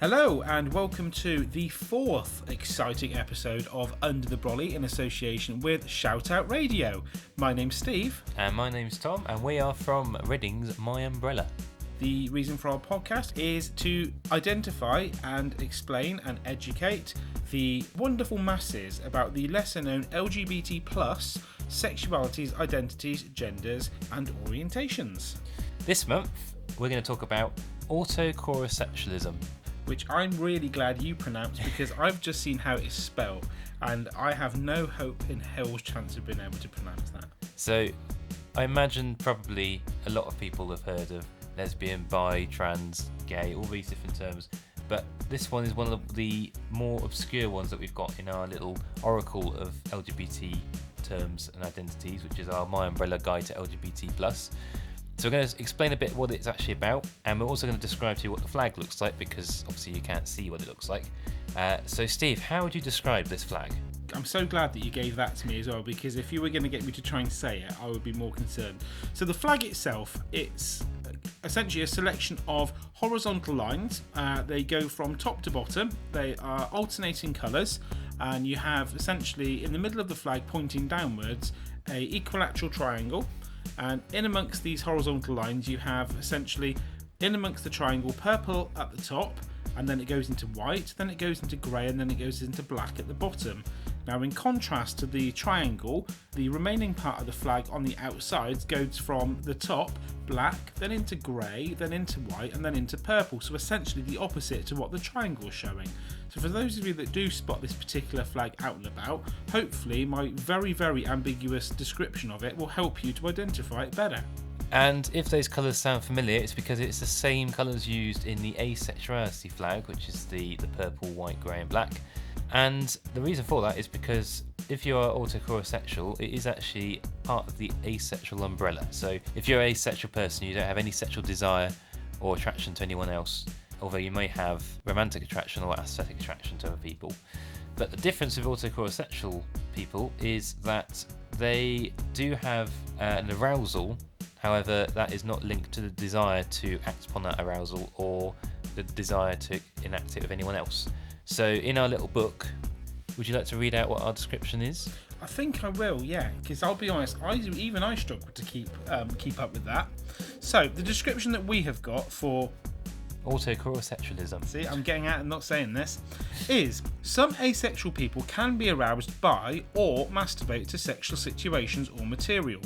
Hello and welcome to the fourth exciting episode of Under the Brolly in association with ShoutOut Radio. My name's Steve. And my name's Tom, and we are from Reading's MyUmbrella. The reason for our podcast is to identify and explain and educate the wonderful masses about the lesser known LGBT plus sexualities, identities, genders and orientations. This month we're going to talk about Autochorissexualism, which I'm really glad you pronounced because I've just seen how it's spelled and I have no hope in hell's chance of being able to pronounce that. So I imagine probably a lot of people have heard of lesbian, bi, trans, gay, all these different terms, but this one is one of the more obscure ones that we've got in our little oracle of LGBT terms and identities, which is our MyUmbrella Guide to LGBT+. So we're going to explain a bit what it's actually about, and we're also going to describe to you what the flag looks like, because obviously you can't see what it looks like. So Steve, how would you describe this flag? I'm so glad that you gave that to me as well, because if you were going to get me to try and say it, I would be more concerned. So the flag itself, it's essentially a selection of horizontal lines. They go from top to bottom. They are alternating colours, and you have essentially in the middle of the flag pointing downwards a equilateral triangle. And in amongst these horizontal lines you have essentially in amongst the triangle purple at the top, and then it goes into white, then it goes into grey, and then it goes into black at the bottom. Now in contrast to the triangle, the remaining part of the flag on the outside goes from the top black, then into grey, then into white, and then into purple, so essentially the opposite to what the triangle is showing. So for those of you that do spot this particular flag out and about, hopefully my very, very ambiguous description of it will help you to identify it better. And if those colours sound familiar, it's because it's the same colours used in the asexuality flag, which is the purple, white, grey and black. And the reason for that is because if you are autochorissexual, it is actually part of the asexual umbrella. So if you're an asexual person, you don't have any sexual desire or attraction to anyone else, although you may have romantic attraction or aesthetic attraction to other people. But the difference with autochorissexual people is that they do have an arousal. However, that is not linked to the desire to act upon that arousal or the desire to enact it with anyone else. So in our little book, would you like to read out what our description is? I think I will, yeah, because I'll be honest, I struggle to keep up with that. So the description that we have got for Autochorissexualism. See, I'm getting out and not saying this. Is some asexual people can be aroused by or masturbate to sexual situations or material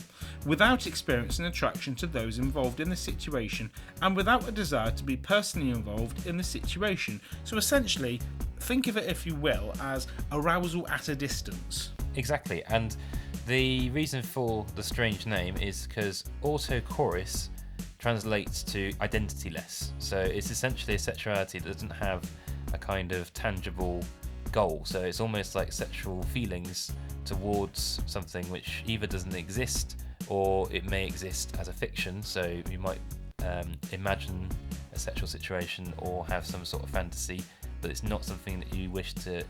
without experiencing attraction to those involved in the situation and without a desire to be personally involved in the situation. So essentially, think of it, if you will, as arousal at a distance. Exactly, and the reason for the strange name is because autochoriss translates to identityless. So it's essentially a sexuality that doesn't have a kind of tangible goal. So it's almost like sexual feelings towards something which either doesn't exist or it may exist as a fiction. So you might imagine a sexual situation or have some sort of fantasy, but it's not something that you wish to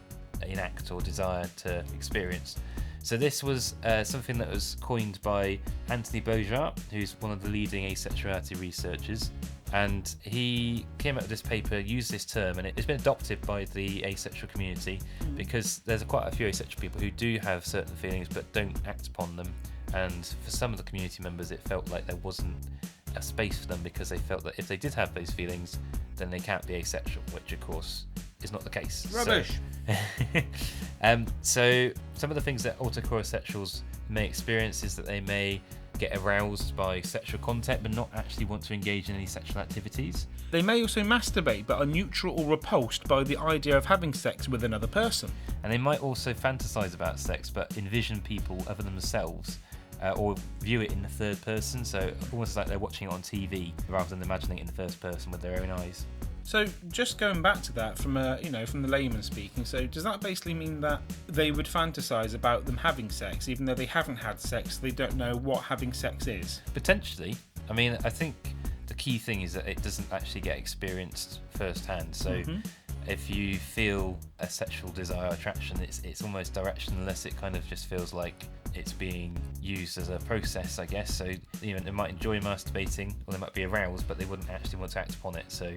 enact or desire to experience. So this was something that was coined by Anthony Beaujard, who's one of the leading asexuality researchers, and he came up with this paper, used this term, and it's been adopted by the asexual community because there's quite a few asexual people who do have certain feelings but don't act upon them, and for some of the community members it felt like there wasn't a space for them because they felt that if they did have those feelings then they can't be asexual, which of course is not the case. Rubbish. So some of the things that autochorissexuals may experience is that they may get aroused by sexual content but not actually want to engage in any sexual activities. They may also masturbate but are neutral or repulsed by the idea of having sex with another person. And they might also fantasize about sex but envision people other than themselves, or view it in the third person, so almost like they're watching it on TV rather than imagining it in the first person with their own eyes. So just going back to that from the layman speaking, so does that basically mean that they would fantasize about them having sex even though they haven't had sex, they don't know what having sex is? Potentially. I mean, I think the key thing is that it doesn't actually get experienced firsthand. So if you feel a sexual desire or attraction, it's almost directionless. It kind of just feels like it's being used as a process, I guess. So they might enjoy masturbating, or they might be aroused, but they wouldn't actually want to act upon it. So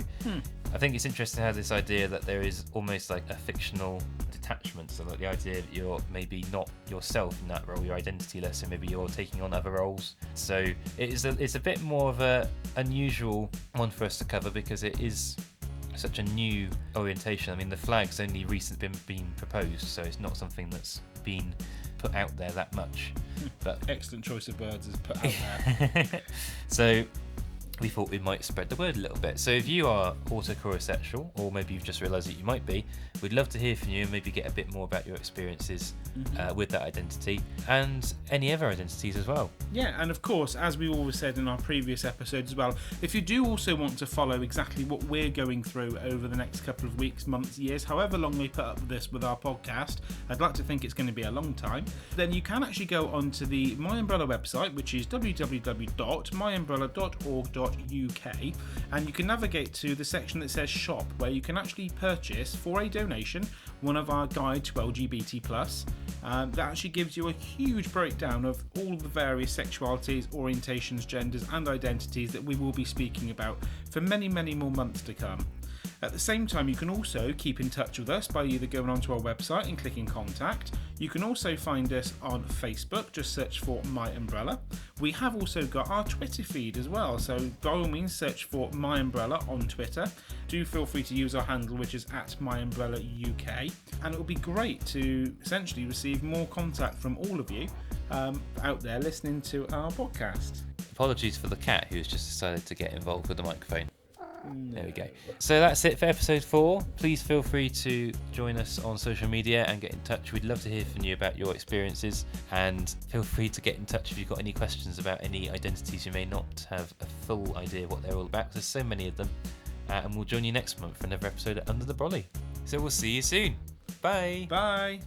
I think it's interesting to have this idea that there is almost like a fictional detachment. So like the idea that you're maybe not yourself in that role, you're identityless, so maybe you're taking on other roles. So it's a bit more of a unusual one for us to cover, because it is such a new orientation. I mean, the flag's only recently been proposed, so it's not something that's been put out there that much. But excellent choice of words is put out there. So we thought we might spread the word a little bit. So if you are autochorissexual, or maybe you've just realised that you might be, we'd love to hear from you and maybe get a bit more about your experiences with that identity, and any other identities as well. Yeah, and of course, as we always said in our previous episodes as well, if you do also want to follow exactly what we're going through over the next couple of weeks, months, years, however long we put up with this with our podcast, I'd like to think it's going to be a long time, then you can actually go onto the MyUmbrella website, which is www.myumbrella.org.uk, and you can navigate to the section that says shop, where you can actually purchase, for a donation, one of our guide to LGBT+. That actually gives you a huge breakdown of all the various sexualities, orientations, genders and identities that we will be speaking about for many, many more months to come. At the same time, you can also keep in touch with us by either going onto our website and clicking contact. You can also find us on Facebook, just search for MyUmbrella. We have also got our Twitter feed as well, so by all means search for MyUmbrella on Twitter. Do feel free to use our handle, which is @MyUmbrellaUK, and it will be great to essentially receive more contact from all of you out there listening to our podcast. Apologies for the cat who's just decided to get involved with the microphone. There we go. So that's it for episode 4. Please feel free to join us on social media and get in touch. We'd love to hear from you about your experiences, and feel free to get in touch if you've got any questions about any identities you may not have a full idea what they're all about. There's so many of them, and we'll join you next month for another episode of Under the Brolly. So we'll see you soon. Bye. Bye.